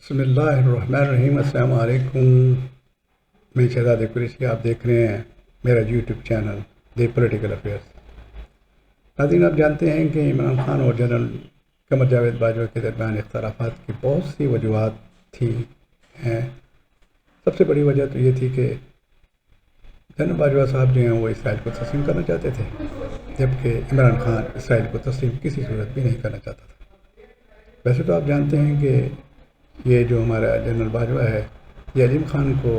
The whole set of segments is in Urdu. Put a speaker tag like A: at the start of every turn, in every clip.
A: بسم اللہ الرحمن الرحیم۔ السلام علیکم۔ میں شہزاد قریشی، آپ دیکھ رہے ہیں میرا یوٹیوب چینل دی پولیٹیکل افیئرس۔ ناظرین، آپ جانتے ہیں کہ عمران خان اور جنرل قمر جاوید باجوہ کے درمیان اختلافات کی بہت سی وجوہات تھی ہیں۔ سب سے بڑی وجہ تو یہ تھی کہ جنرل باجوہ صاحب جو ہیں وہ اسرائیل کو تسلیم کرنا چاہتے تھے، جبکہ عمران خان اسرائیل کو تسلیم کسی صورت بھی نہیں کرنا چاہتا تھا۔ ویسے تو آپ جانتے ہیں کہ یہ جو ہمارا جنرل باجوہ ہے، یہ علیم خان کو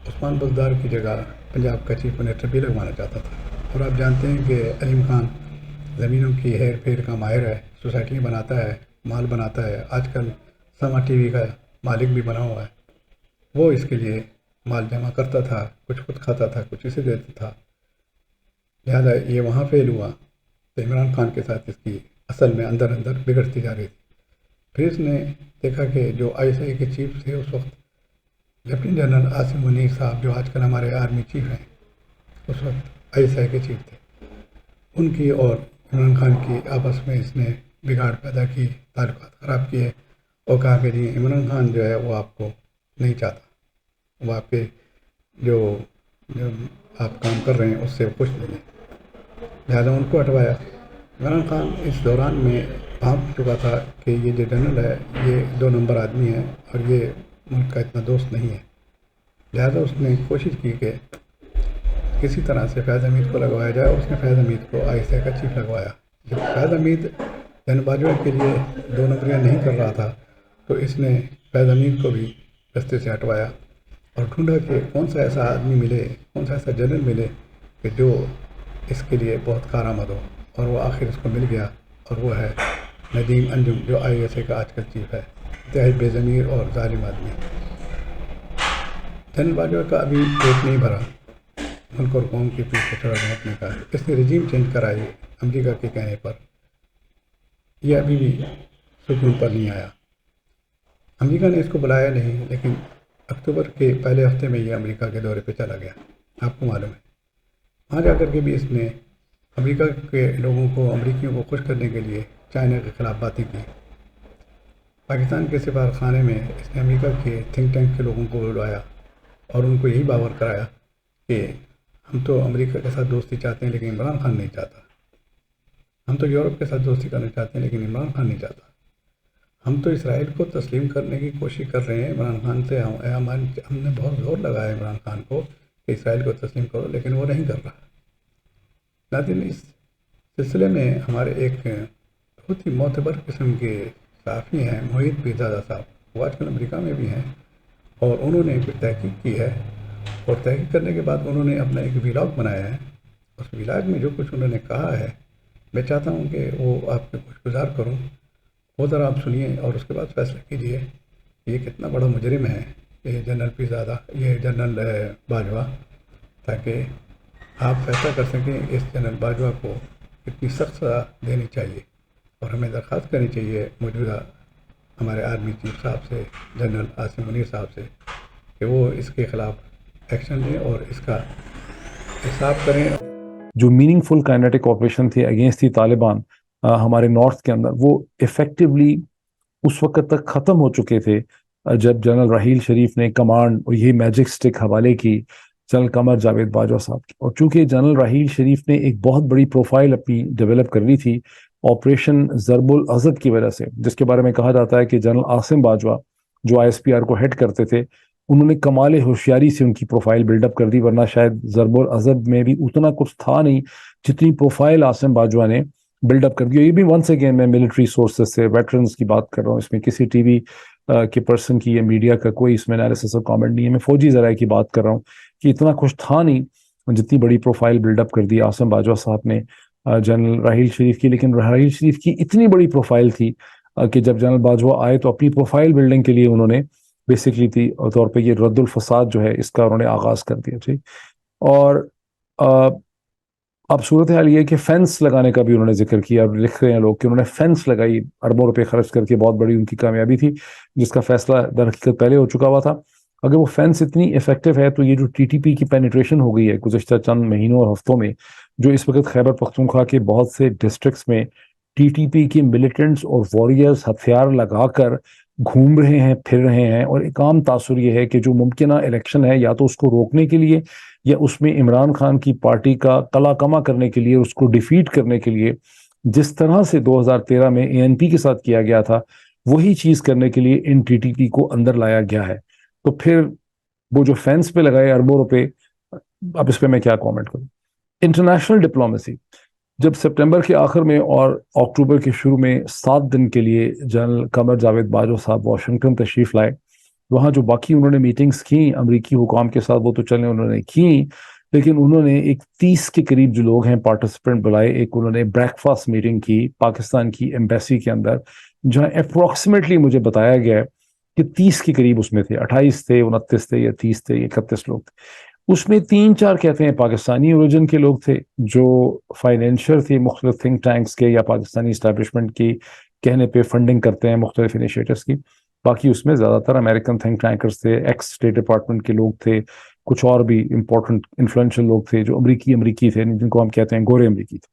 A: عثمان بزدار کی جگہ پنجاب کا چیف منسٹر بھی لگوانا چاہتا تھا۔ اور آپ جانتے ہیں کہ علیم خان زمینوں کی ہیر پھیر کا ماہر ہے، سوسائٹی بناتا ہے، مال بناتا ہے، آج کل سما ٹی وی کا مالک بھی بنا ہوا ہے۔ وہ اس کے لیے مال جمع کرتا تھا، کچھ خود کھاتا تھا، کچھ اسے دیتا تھا، لہذا یہ وہاں فیل ہوا تو عمران خان کے ساتھ اس کی اصل میں اندر اندر بگڑتی جا رہی تھی۔ پھر اس نے دیکھا کہ جو آئی ایس آئی کے چیف تھے اس وقت، لیفٹیننٹ جنرل عاصم منیر صاحب جو آج کل ہمارے آرمی چیف ہیں، اس وقت آئی ایس آئی کے چیف تھے، ان کی اور عمران خان کی آپس میں اس نے بگاڑ پیدا کی، تعلقات خراب کیے اور کہا کہ جی عمران خان جو ہے وہ آپ کو نہیں چاہتا، وہ آپ کے جو آپ کام کر رہے ہیں اس سے خوش نہیں ہے، لہٰذا ان کو ہٹوایا۔ عمران خان اس دوران میں بھانپ چکا تھا کہ یہ جو جنرل ہے یہ 2 نمبر آدمی ہے اور یہ ملک کا اتنا دوست نہیں ہے، لہذا اس نے کوشش کی کہ کسی طرح سے فیض حمید کو لگوایا جائے، اور اس نے فیض حمید کو آئی ایس آئی کا چیف لگوایا۔ جب فیض حمید جنرل باجوہ کے لیے 2 نمبریاں نہیں کر رہا تھا تو اس نے فیض حمید کو بھی رستے سے ہٹوایا اور ڈھونڈا کہ کون سا ایسا آدمی ملے، کون سا ایسا جنرل ملے کہ جو اس کے لیے بہت کارآمد ہو، اور وہ آخر اس کو مل گیا، اور وہ ہے ندیم انجم، جو آئی ایس آئی کا آج کل چیف ہے، انتہائی بے ضمیر اور ظالم آدمی۔ جنرل باجوہ کا ابھی پیٹ نہیں بھرا، ملک اور قوم کی پیٹ کو چڑھا بھونکنے کا، اس نے رجیم چینج کرائی امریکہ کے کہنے پر، یہ ابھی بھی سکون پر نہیں آیا۔ امریکہ نے اس کو بلایا نہیں، لیکن اکتوبر کے پہلے ہفتے میں یہ امریکہ کے دورے پہ چلا گیا، آپ کو معلوم ہے۔ وہاں جا کر کے بھی اس نے امریکہ کے لوگوں کو، امریکیوں کو خوش کرنے کے لیے چائنا کے خلاف باتیں کی۔ پاکستان کے سفارتخانے میں اس نے امریکہ کے تھنک ٹینک کے لوگوں کو بلوایا اور ان کو یہی باور کرایا کہ ہم تو امریکہ کے ساتھ دوستی چاہتے ہیں لیکن عمران خان نہیں چاہتا، ہم تو یورپ کے ساتھ دوستی کرنا چاہتے ہیں لیکن عمران خان نہیں چاہتا، ہم تو اسرائیل کو تسلیم کرنے کی کوشش کر رہے ہیں عمران خان سے، ہم نے بہت زور لگایا عمران خان کو کہ اسرائیل کو تسلیم کرو، لیکن وہ نہیں کر رہا۔ لیکن اس سلسلے میں ہمارے ایک بہت ہی معتبر قسم کے صحافی ہیں، محیط پیرزادہ صاحب، وہ آج کل امریکہ میں بھی ہیں، اور انہوں نے پھر تحقیق کی ہے، اور تحقیق کرنے کے بعد انہوں نے اپنا ایک ولاگ بنایا ہے۔ اس ولاگ میں جو کچھ انہوں نے کہا ہے، میں چاہتا ہوں کہ وہ آپ کے کچھ گزار کروں، وہ ذرا آپ سنیے اور اس کے بعد فیصلہ کیجیے یہ کتنا بڑا مجرم ہے یہ جنرل پیرزادہ، یہ جنرل باجوہ، تاکہ آپ فیصلہ کر سکیں کہ اس جنرل باجوہ کو اتنی سخت سزا دینی چاہیے، اور ہمیں درخواست کرنی چاہیے موجودہ ہمارے آرمی چیف صاحب سے، جنرل عاصم منیر صاحب سے، کہ وہ اس کے خلاف ایکشن لیں اور اس کا حساب کریں۔
B: جو میننگ فل کائنیٹک آپریشن تھے اگینسٹ دی طالبان ہمارے نارتھ کے اندر، وہ افیکٹولی اس وقت تک ختم ہو چکے تھے جب جنرل راحیل شریف نے کمانڈ اور یہ میجک سٹک حوالے کی جنرل قمر جاوید باجوہ صاحب کی، اور چونکہ جنرل راحیل شریف نے ایک بہت بڑی پروفائل اپنی ڈیولپ کر لی تھی آپریشن ضرب الاسد کی وجہ سے، جس کے بارے میں کہا جاتا ہے کہ جنرل عاصم باجوہ جو آئی ایس پی آر کو ہیڈ کرتے تھے، انہوں نے کمال ہوشیاری سے ان کی پروفائل بلڈ اپ کر دی، ورنہ شاید ضرب الاسد میں بھی اتنا کچھ تھا نہیں جتنی پروفائل عاصم باجوہ نے بلڈ اپ کر دی۔ یہ بھی ونس اگین میں ملٹری سورسز سے، ویٹرنز کی بات کر رہا ہوں، اس میں کسی ٹی وی کے پرسن کی یا میڈیا کا کوئی اس میں انالیسس اور کامنٹ نہیں ہے، میں فوجی ذرائع کی بات کر رہا ہوں کہ اتنا کچھ تھا نہیں جتنی بڑی پروفائل بلڈ اپ کر دی عاصم باجوہ صاحب نے جنرل راحیل شریف کی۔ لیکن راحیل شریف کی اتنی بڑی پروفائل تھی کہ جب جنرل باجوہ آئے تو اپنی پروفائل بلڈنگ کے لیے انہوں نے بیسکلی تھی اور طور پہ یہ رد الفساد جو ہے اس کا انہوں نے آغاز کر دیا، ٹھیک۔ اور اب صورتحال یہ ہے کہ فینس لگانے کا بھی انہوں نے ذکر کیا، اب لکھ رہے ہیں لوگ کہ انہوں نے فینس لگائی، اربوں روپے خرچ کر کے، بہت بڑی ان کی کامیابی تھی جس کا فیصلہ در حقیقت پہلے ہو چکا ہوا تھا۔ اگر وہ فینس اتنی افیکٹو ہے تو یہ جو ٹی ٹی پی کی پینیٹریشن ہو گئی ہے گزشتہ چند مہینوں اور ہفتوں میں، جو اس وقت خیبر پختونخوا کے بہت سے ڈسٹرکٹس میں ٹی ٹی پی کی ملیٹنٹس اور واریئرز ہتھیار لگا کر گھوم رہے ہیں، پھر رہے ہیں، اور ایک عام تاثر یہ ہے کہ جو ممکنہ الیکشن ہے یا تو اس کو روکنے کے لیے یا اس میں عمران خان کی پارٹی کا قلع کما کرنے کے لیے، اس کو ڈیفیٹ کرنے کے لیے، جس طرح سے 2013 میں ANP کے ساتھ کیا گیا تھا وہی چیز کرنے کے لیے NTTP کو اندر لایا گیا ہے. تو پھر وہ جو فینس پہ لگائے اربوں روپے، اب اس پہ میں کیا کامنٹ کروں. انٹرنیشنل ڈپلومیسی، جب سپٹمبر کے آخر میں اور اکتوبر کے شروع میں 7 دن کے لیے جنرل قمر جاوید باجوہ صاحب واشنگٹن تشریف لائے، وہاں جو باقی انہوں نے میٹنگز کی امریکی حکام کے ساتھ وہ تو چلیں انہوں نے کی، لیکن انہوں نے ایک 30 کے قریب جو لوگ ہیں پارٹیسپینٹ بلائے. ایک انہوں نے بریک فاسٹ میٹنگ کی پاکستان کی ایمبیسی کے اندر، جہاں اپروکسیمیٹلی مجھے بتایا گیا کہ 30 کے قریب اس میں تھے، 28 تھے، 29 تھے، یا 30 تھے، 31 لوگ تھے. اس میں 3-4 کہتے ہیں پاکستانی اوریجن کے لوگ تھے جو فائنینشر تھے مختلف تھنک ٹینکس کے یا پاکستانی اسٹیبلشمنٹ کی کہنے پہ فنڈنگ کرتے ہیں مختلف انیشیٹوز کی. باقی اس میں زیادہ تر امریکن تھنک ٹینکرز تھے، ایکس اسٹیٹ ڈپارٹمنٹ کے لوگ تھے، کچھ اور بھی امپورٹنٹ انفلوئنشل لوگ تھے جو امریکی تھے، جن کو ہم کہتے ہیں گورے امریکی تھے.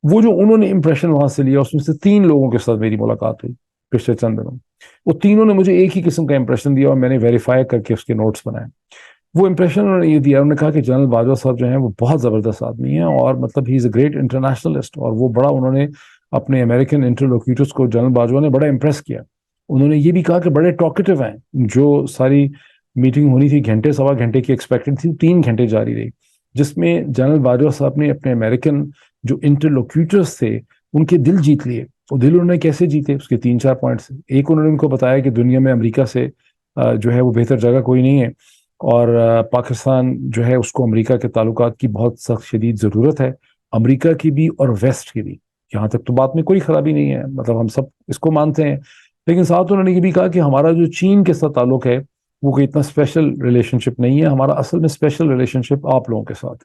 B: وہ جو انہوں نے امپریشن وہاں سے لیا، اس میں سے 3 لوگوں کے ساتھ میری ملاقات ہوئی پچھلے چند دنوں. وہ تینوں نے مجھے ایک ہی قسم کا امپریشن دیا اور میں نے ویریفائی کر کے اس کے نوٹس بنائے. وہ امپریشن انہوں نے یہ دیا، انہوں نے کہا کہ جنرل باجوہ صاحب جو ہیں وہ بہت زبردست آدمی ہیں، اور مطلب ہی از اے گریٹ انٹرنیشنلسٹ، اور وہ بڑا انہوں نے اپنے امریکن انٹرلوکیوٹرز کو جنرل باجوہ نے بڑا امپریس کیا. انہوں نے یہ بھی کہا کہ بڑے ٹاکیٹو ہیں. جو ساری میٹنگ ہونی تھی گھنٹے سوا گھنٹے کی ایکسپیکٹڈ تھی، 3 گھنٹے جاری رہی، جس میں جنرل باجوہ صاحب نے اپنے امریکن جو انٹرلوکیوٹرز تھے ان کے دل جیت لیے. وہ دل انہوں نے کیسے جیتے، اس کے 3-4 پوائنٹس. ایک، انہوں نے ان کو بتایا کہ دنیا میں امریکہ سے جو ہے وہ بہتر جگہ کوئی نہیں ہے، اور پاکستان جو ہے اس کو امریکہ کے تعلقات کی بہت سخت شدید ضرورت ہے، امریکہ کی بھی اور ویسٹ کی بھی. یہاں تک تو بات میں کوئی خرابی نہیں ہے، مطلب ہم سب اس کو مانتے ہیں. لیکن ساتھ انہوں نے یہ بھی کہا کہ ہمارا جو چین کے ساتھ تعلق ہے وہ کوئی اتنا اسپیشل ریلیشن شپ نہیں ہے، ہمارا اصل میں اسپیشل ریلیشن شپ آپ لوگوں کے ساتھ.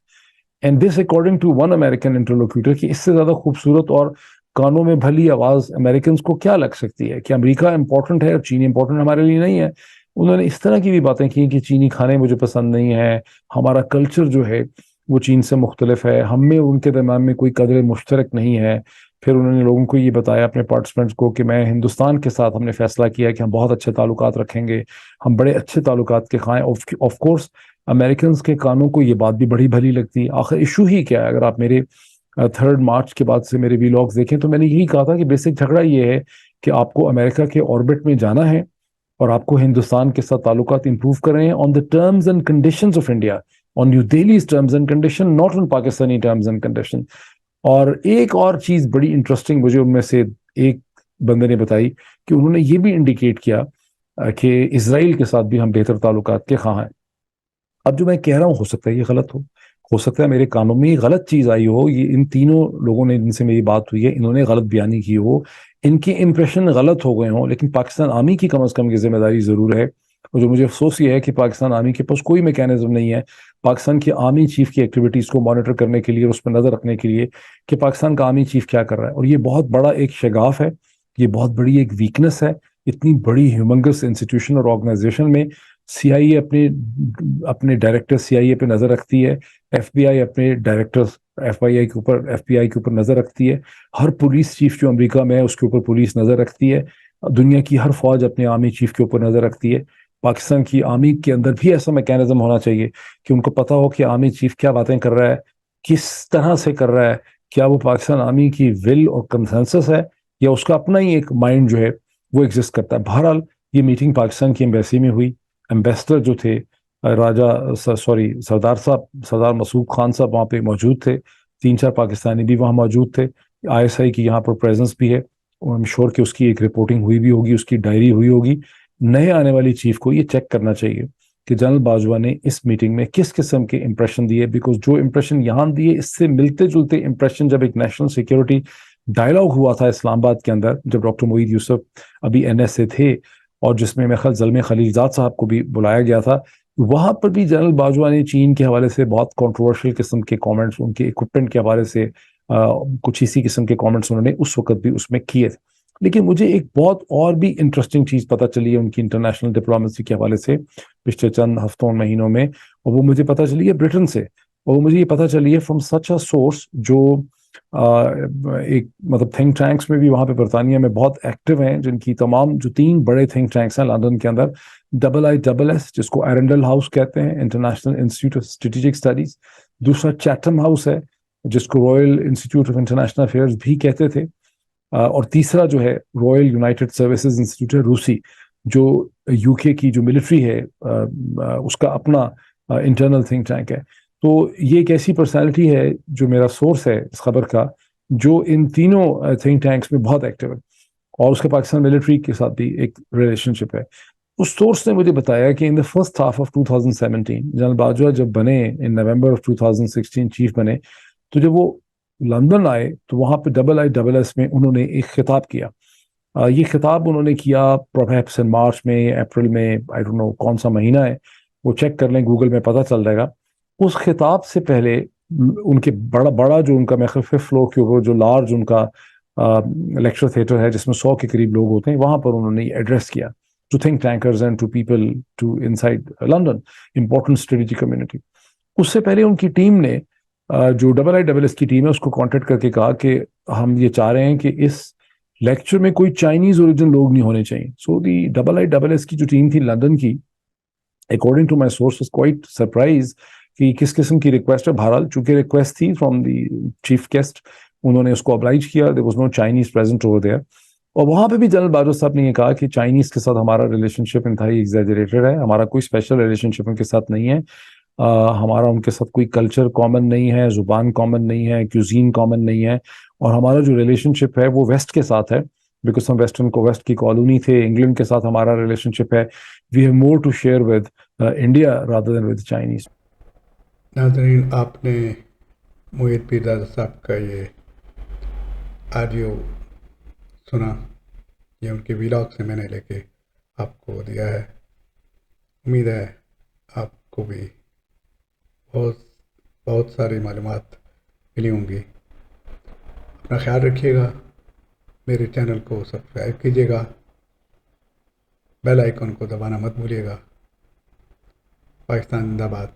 B: And this according to one American interlocutor, کہ اس سے زیادہ خوبصورت اور کانوں میں بھلی آواز امریکنز کو کیا لگ سکتی ہے کہ امریکہ امپورٹنٹ ہے اور چین امپورٹنٹ ہمارے لیے نہیں ہے. انہوں نے اس طرح کی بھی باتیں کی کہ چینی کھانے مجھے پسند نہیں ہے، ہمارا کلچر جو ہے وہ چین سے مختلف ہے، ہم میں ان کے درمیان میں کوئی قدر مشترک نہیں ہے. پھر انہوں نے لوگوں کو یہ بتایا اپنے پارٹیسپینٹس کو کہ میں ہندوستان کے ساتھ ہم نے فیصلہ کیا کہ ہم بہت اچھے تعلقات رکھیں گے، ہم بڑے اچھے تعلقات کے خواہاں. آف کورس امریکنز کے کانوں کو یہ بات بھی بڑی بھلی لگتی ہے. آخر ایشو ہی کیا ہے؟ اگر آپ میرے 3 مارچ کے بعد سے میرے ویلاگز دیکھیں تو میں نے یہی کہا تھا کہ بیسک جھگڑا یہ ہے کہ آپ کو امریکہ کے آربٹ میں جانا ہے اور آپ کو ہندوستان کے ساتھ تعلقات امپروو کر رہے ہیں on the terms and conditions of India, on new Delhi's terms and condition, not on Pakistani terms and condition. اور ایک اور چیز بڑی انٹرسٹنگ مجھے ان میں سے ایک بندے نے بتائی کہ انہوں نے یہ بھی انڈیکیٹ کیا کہ اسرائیل کے ساتھ بھی ہم بہتر تعلقات کے خواہاں ہیں. اب جو میں کہہ رہا ہوں ہو سکتا ہے یہ غلط ہو سکتا ہے میرے کانوں میں یہ غلط چیز آئی ہو، یہ ان تینوں لوگوں نے جن سے میری بات ہوئی ہے انہوں نے غلط بیانی کی ہو، ان کے امپریشن غلط ہو گئے ہوں، لیکن پاکستان آرمی کی کم از کم یہ ذمہ داری ضرور ہے. اور جو مجھے افسوس یہ ہے کہ پاکستان آرمی کے پاس کوئی میکینزم نہیں ہے پاکستان کی آرمی چیف کی ایکٹیویٹیز کو مانیٹر کرنے کے لیے اور اس پر نظر رکھنے کے لیے کہ پاکستان کا آرمی چیف کیا کر رہا ہے. اور یہ بہت بڑا ایک شگاف ہے، یہ بہت بڑی ایک ویکنس ہے. اتنی بڑی ہیومنگس انسٹیٹیوشن اور آرگنائزیشن میں CIA اپنے ڈائریکٹر CIA پہ نظر رکھتی ہے، FBI اپنے ڈائریکٹر FBI کے اوپر نظر رکھتی ہے، ہر پولیس چیف جو امریکہ میں ہے اس کے اوپر پولیس نظر رکھتی ہے، دنیا کی ہر فوج اپنے آرمی چیف کے اوپر نظر رکھتی ہے. پاکستان کی آرمی کے اندر بھی ایسا میکینزم ہونا چاہیے کہ ان کو پتہ ہو کہ آرمی چیف کیا باتیں کر رہا ہے، کس طرح سے کر رہا ہے، کیا وہ پاکستان آرمی کی ول اور کنسنسس ہے یا اس کا اپنا ہی ایک مائنڈ جو ہے وہ ایگزسٹ کرتا ہے. بہرحال یہ میٹنگ پاکستان کی ایمبیسی میں ہوئی. ایمبیسڈر جو تھے سردار مسعود خان صاحب وہاں پہ موجود تھے، 3-4 پاکستانی بھی وہاں موجود تھے. ISI کی یہاں پر پریزنس بھی ہے، اور شور کہ اس کی ایک رپورٹنگ ہوئی بھی ہوگی، اس کی ڈائری ہوئی ہوگی. نئے آنے والی چیف کو یہ چیک کرنا چاہیے کہ جنرل باجوہ نے اس میٹنگ میں کس قسم کے امپریشن دیے، بیکاز جو امپریشن یہاں دیے اس سے ملتے جلتے امپریشن جب ایک نیشنل سیکیورٹی ڈائلاگ ہوا تھا اسلام آباد کے اندر، جب ڈاکٹر معید یوسف ابھی NS سے تھے اور جس میں خیال زلمے خلیلزاد صاحب کو بھی بلایا گیا تھا، وہاں پر بھی جنرل باجوہ نے چین کے حوالے سے بہت کنٹروورشل قسم کے کامنٹس، ان کے اکوپمنٹ کے حوالے سے کچھ اسی قسم کے کامنٹس انہوں نے اس وقت بھی اس میں کیے تھے. لیکن مجھے ایک بہت اور بھی انٹرسٹنگ چیز پتہ چلی ہے ان کی انٹرنیشنل ڈپلومیسی کے حوالے سے پچھلے چند ہفتوں مہینوں میں، اور وہ مجھے پتہ چلی ہے برٹن سے، اور وہ مجھے یہ پتہ چلی ہے فرام سچ اے سورس جو ایک مطلب تھنک ٹینکس میں بھی وہاں پہ برطانیہ میں بہت ایکٹیو ہیں، جن کی تمام جو 3 بڑے تھنک ٹینکس ہیں لندن کے اندر، IISS جس کو ایرنڈل ہاؤس کہتے ہیں، international institute of strategic studies, دوسرا چیٹم ہاؤس ہے جس کو Royal institute of international affairs بھی کہتے تھے، اور تیسرا جو ہے رائل یونائٹڈ سروسز انسٹیٹیوٹ ہے روسی، جو UK کی جو ملٹری ہے اس کا اپنا انٹرنل تھنک ٹینک ہے. تو یہ ایک ایسی پرسنالٹی ہے جو میرا سورس ہے اس خبر کا، جو ان تینوں تھنک ٹینکس میں بہت ایکٹیو ہے، اور اس کا پاکستان ملٹری کے ساتھ بھی ایک ریلیشن شپ ہے. اس سورس نے مجھے بتایا کہ in the first half of 2017 general Bajwa جب بنے ان نومبر آف 2016 چیف بنے، تو جب وہ لندن آئے تو وہاں پہ IISS میں انہوں نے ایک خطاب کیا. یہ خطاب انہوں نے کیا پرہیپس ان مارچ میں، اپریل میں، آئی ڈونٹ نو کون سا مہینہ ہے، وہ چیک کر لیں گوگل میں پتہ چل جائے گا. اس خطاب سے پہلے ان کے بڑا جو ان کا میں 5th فلور کے اوپر جو لارج ان کا لیکچر تھیٹر ہے جس میں 100 کے قریب لوگ ہوتے ہیں، وہاں پر انہوں نے ایڈریس کیا to think tankers and to people to inside London important strategic community. اس سے پہلے ان کی ٹیم نے جو IISS کی ٹیم ہے اس کو کانٹیکٹ کر کے کہا کہ ہم یہ چاہ رہے ہیں کہ اس لیکچر میں کوئی چائنیز اوریجن لوگ نہیں ہونے چاہیے. سو دی IISS کی جو ٹیم تھی لندن کی، according to my sources quite surprise کہ کس قسم کی ریکویسٹ ہے. بہرحال چونکہ ریکویسٹ تھی فرام دی چیف گیسٹ، انہوں نے اس کو oblige کیا. there was no Chinese present over there. اور وہاں پہ بھی جنرل باجوہ صاحب نے یہ کہا کہ چائنیز کے ساتھ ہمارا ریلیشن شپ انتہائی ایگزیجریٹڈ ہے، ہمارا کوئی اسپیشل ریلیشن شپ ان کے ساتھ نہیں ہے، ہمارا ان کے ساتھ کوئی کلچر کامن نہیں ہے، زبان کامن نہیں ہے، کیوزین کامن نہیں ہے، اور ہمارا جو ریلیشن شپ ہے وہ ویسٹ کے ساتھ ہے، بیکاز ہم ویسٹ کی کالونی تھے. انگلینڈ کے ساتھ ہمارا ریلیشن شپ ہے. We have more to share with India rather than with Chinese.
A: ناظرین، آپ نے محیط پیرزادہ صاحب کا یہ آڈیو سنا، یہ ان کے ویلاگ سے میں نے لے کے آپ کو دیا ہے. امید ہے آپ کو بھی بہت ساری معلومات ملی ہوں گی. اپنا خیال رکھیے گا، میرے چینل کو سبسکرائب کیجیے گا، بیل آئیکن کو دبانا مت بھولیے گا. پاکستان زندہ باد.